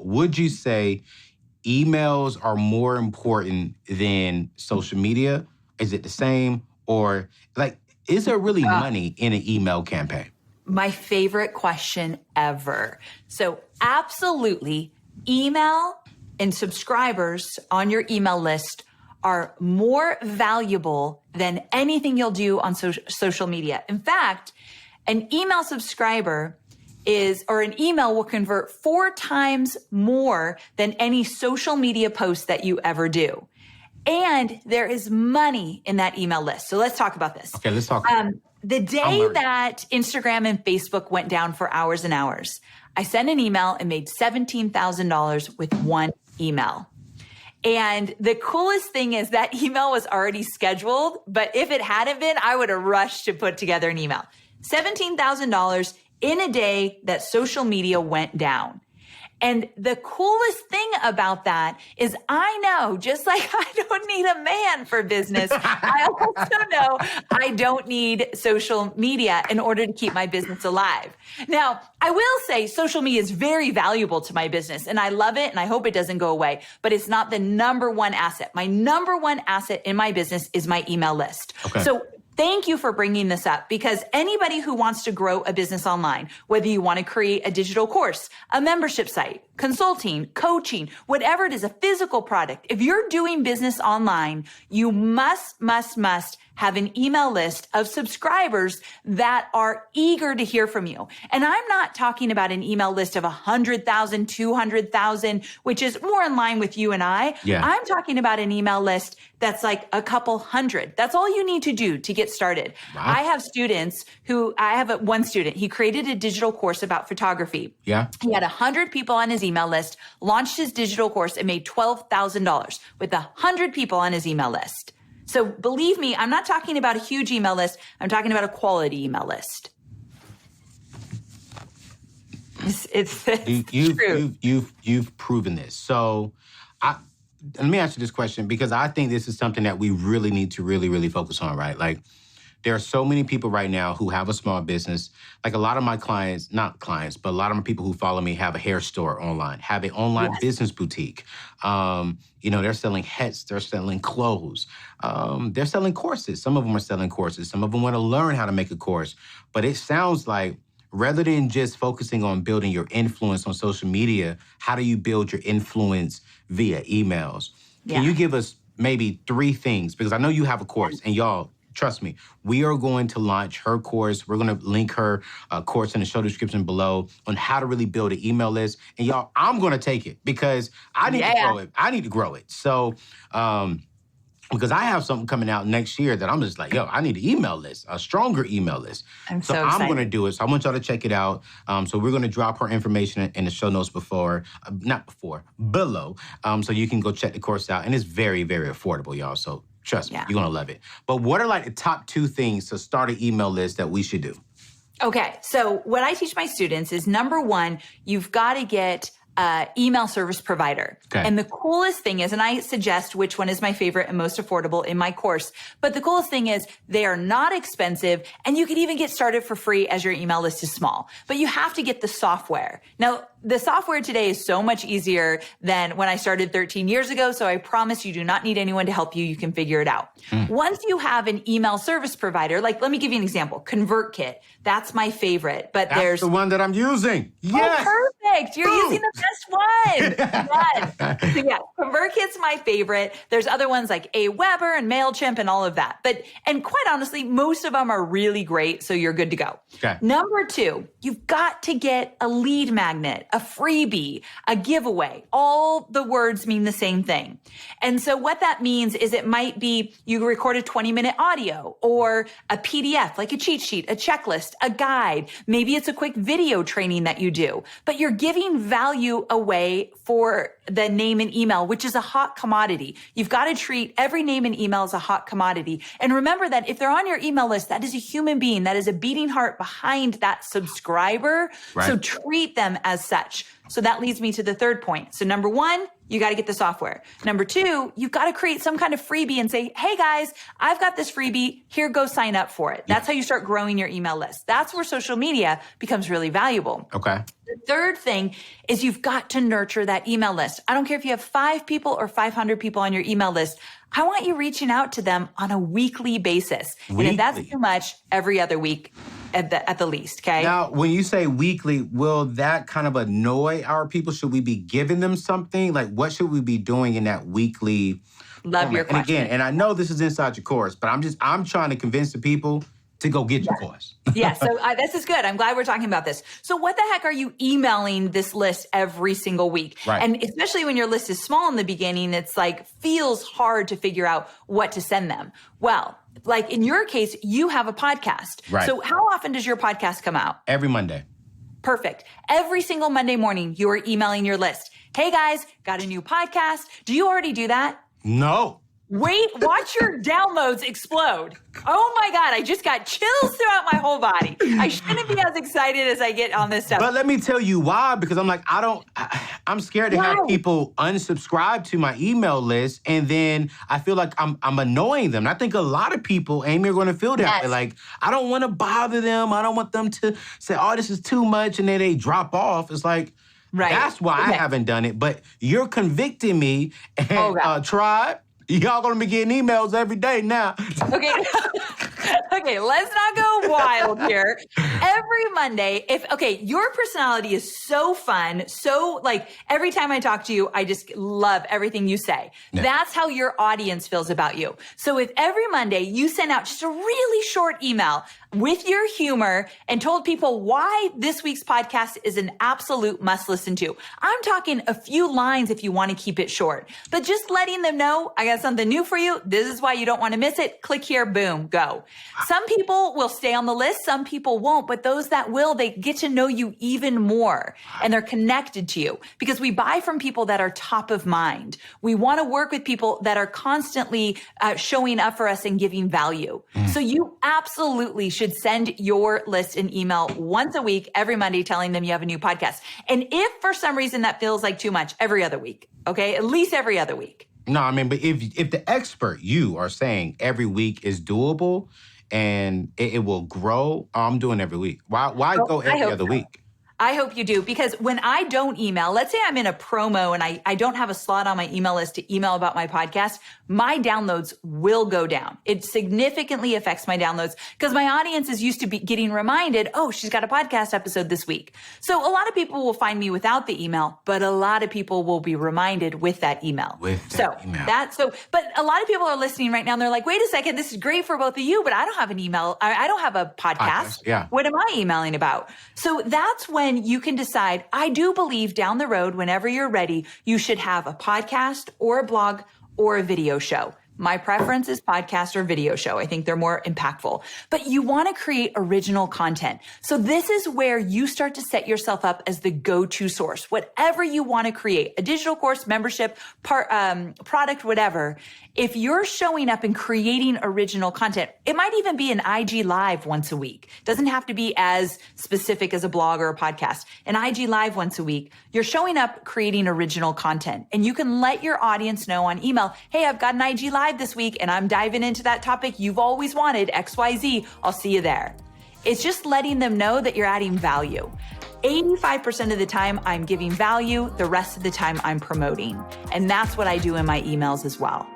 would you say emails are more important than social media? Is it the same? Or like, is there really money in an email campaign? My favorite question ever. So absolutely, email and subscribers on your email list are more valuable than anything you'll do on social media. In fact, an email subscriber or an email will convert 4 times more than any social media post that you ever do. And there is money in that email list. So let's talk about this. Okay, let's talk. The day that Instagram and Facebook went down for hours and hours, I sent an email and made $17,000 with one email. And the coolest thing is that email was already scheduled, but if it hadn't been, I would have rushed to put together an email. $17,000 in a day that social media went down. And the coolest thing about that is I know, just like I don't need a man for business, I also know I don't need social media in order to keep my business alive. Now, I will say social media is very valuable to my business and I love it and I hope it doesn't go away, but it's not the number one asset. My number one asset in my business is my email list. Okay. So thank you for bringing this up because anybody who wants to grow a business online, whether you want to create a digital course, a membership site, consulting, coaching, whatever it is, a physical product, if you're doing business online, you must have an email list of subscribers that are eager to hear from you. And I'm not talking about an email list of 100,000, 200,000, which is more in line with you and I. Yeah. I'm talking about an email list that's like a couple hundred. That's all you need to do to get started. Wow. I have students one student, he created a digital course about photography. Yeah. He had 100 people on his email list, launched his digital course and made $12,000 with 100 people on his email list. So believe me, I'm not talking about a huge email list. I'm talking about a quality email list. It's true. You've proven this. So let me ask you this question because I think this is something that we really need to really focus on, right? Like there are so many people right now who have a small business. Like a lot of my clients, not clients, but a lot of my people who follow me have a hair store online, have an online business boutique. They're selling hats, they're selling clothes, they're selling courses. Some of them are selling courses. Some of them want to learn how to make a course. But it sounds like rather than just focusing on building your influence on social media, how do you build your influence via emails? Can you give us maybe 3 things? Because I know you have a course and y'all, trust me, we are going to launch her course. We're going to link her course in the show description below on how to really build an email list. And y'all, I'm going to take it because I need to grow it. I need to grow it. So, because I have something coming out next year that I'm just like, I need an email list, a stronger email list. I'm so excited. I'm going to do it. So I want y'all to check it out. So we're going to drop her information in the show notes below. So you can go check the course out. And it's very, very affordable, y'all. So trust me, you're going to love it. But what are like the top 2 things to start an email list that we should do? Okay. So what I teach my students is number 1, you've got to get email service provider. Okay. And the coolest thing is, and I suggest which one is my favorite and most affordable in my course, but the coolest thing is they are not expensive and you can even get started for free as your email list is small, but you have to get the software. Now, the software today is so much easier than when I started 13 years ago. So I promise you do not need anyone to help you. You can figure it out. Once you have an email service provider, like let me give you an example, ConvertKit. That's my favorite, but That's the one that I'm using. Yes. Oh, perfect. You're using the best one. Yes. So yeah, ConvertKit's my favorite. There's other ones like Aweber and MailChimp and all of that. And quite honestly, most of them are really great. So you're good to go. Okay. Number 2, you've got to get a lead magnet, a freebie, a giveaway. All the words mean the same thing. And so what that means is it might be you record a 20-minute audio or a PDF, like a cheat sheet, a checklist, a guide. Maybe it's a quick video training that you do, but you're giving value away for the name and email, which is a hot commodity. You've got to treat every name and email as a hot commodity. And remember that if they're on your email list, that is a human being, that is a beating heart behind that subscriber. Right. So treat them as such. So that leads me to the 3rd point. So number 1, you got to get the software. Number 2, you've got to create some kind of freebie and say, hey guys, I've got this freebie. Here, go sign up for it. That's how you start growing your email list. That's where social media becomes really valuable. Okay. The third thing is you've got to nurture that email list. I don't care if you have 5 people or 500 people on your email list. I want you reaching out to them on a weekly basis. And if that's too much, every other week at the least, okay? Now, when you say weekly, will that kind of annoy our people? Should we be giving them something? Like, what should we be doing in that weekly? Love your question. And again, and I know this is inside your course, but I'm trying to convince the people to go get your course. Yeah, so this is good. I'm glad we're talking about this. So what the heck are you emailing this list every single week? Right. And especially when your list is small in the beginning, it's like feels hard to figure out what to send them. Well, like in your case, you have a podcast. Right. So how often does your podcast come out? Every Monday. Perfect. Every single Monday morning, you're emailing your list. Hey guys, got a new podcast. Do you already do that? No. Wait, watch your downloads explode. Oh my God, I just got chills throughout my whole body. I shouldn't be as excited as I get on this stuff. But let me tell you why, because I'm like, I'm scared to have people unsubscribe to my email list, and then I feel like I'm annoying them. And I think a lot of people, Amy, are going to feel that way. Like, I don't want to bother them. I don't want them to say, oh, this is too much, and then they drop off. It's like, that's why I haven't done it. But you're convicting me, and Tribe, y'all gonna be getting emails every day now. Okay. Okay, let's not go wild here. Every Monday, your personality is so fun, so like every time I talk to you, I just love everything you say. Yeah. That's how your audience feels about you. So if every Monday you send out just a really short email with your humor and told people why this week's podcast is an absolute must listen to. I'm talking a few lines if you want to keep it short, but just letting them know I got something new for you. This is why you don't want to miss it. Click here, boom, go. Some people will stay on the list. Some people won't, but those that will, they get to know you even more and they're connected to you because we buy from people that are top of mind. We want to work with people that are constantly showing up for us and giving value. So you absolutely should send your list an email once a week, every Monday, telling them you have a new podcast. And if for some reason that feels like too much, every other week, okay? At least every other week. No, I mean, but if the expert, you are saying every week is doable and it will grow, I'm doing every week. Why go every other week? I hope you do, because when I don't email, let's say I'm in a promo and I don't have a slot on my email list to email about my podcast, my downloads will go down. It significantly affects my downloads because my audience is used to be getting reminded, oh, she's got a podcast episode this week. So a lot of people will find me without the email, but a lot of people will be reminded with that email. But a lot of people are listening right now and they're like, wait a second, this is great for both of you, but I don't have an email. I don't have a podcast. Yeah. What am I emailing about? So that's when you can decide, I do believe down the road, whenever you're ready, you should have a podcast or a blog or a video show. My preference is podcast or video show. I think they're more impactful, but you want to create original content. So this is where you start to set yourself up as the go-to source. Whatever you want to create, a digital course, membership, product, whatever. If you're showing up and creating original content, it might even be an IG live once a week. It doesn't have to be as specific as a blog or a podcast. An IG live once a week, you're showing up creating original content, and you can let your audience know on email, hey, I've got an IG live this week and I'm diving into that topic you've always wanted, XYZ. I'll see you there. It's just letting them know that you're adding value. 85% of the time I'm giving value. The rest of the time I'm promoting. And that's what I do in my emails as well.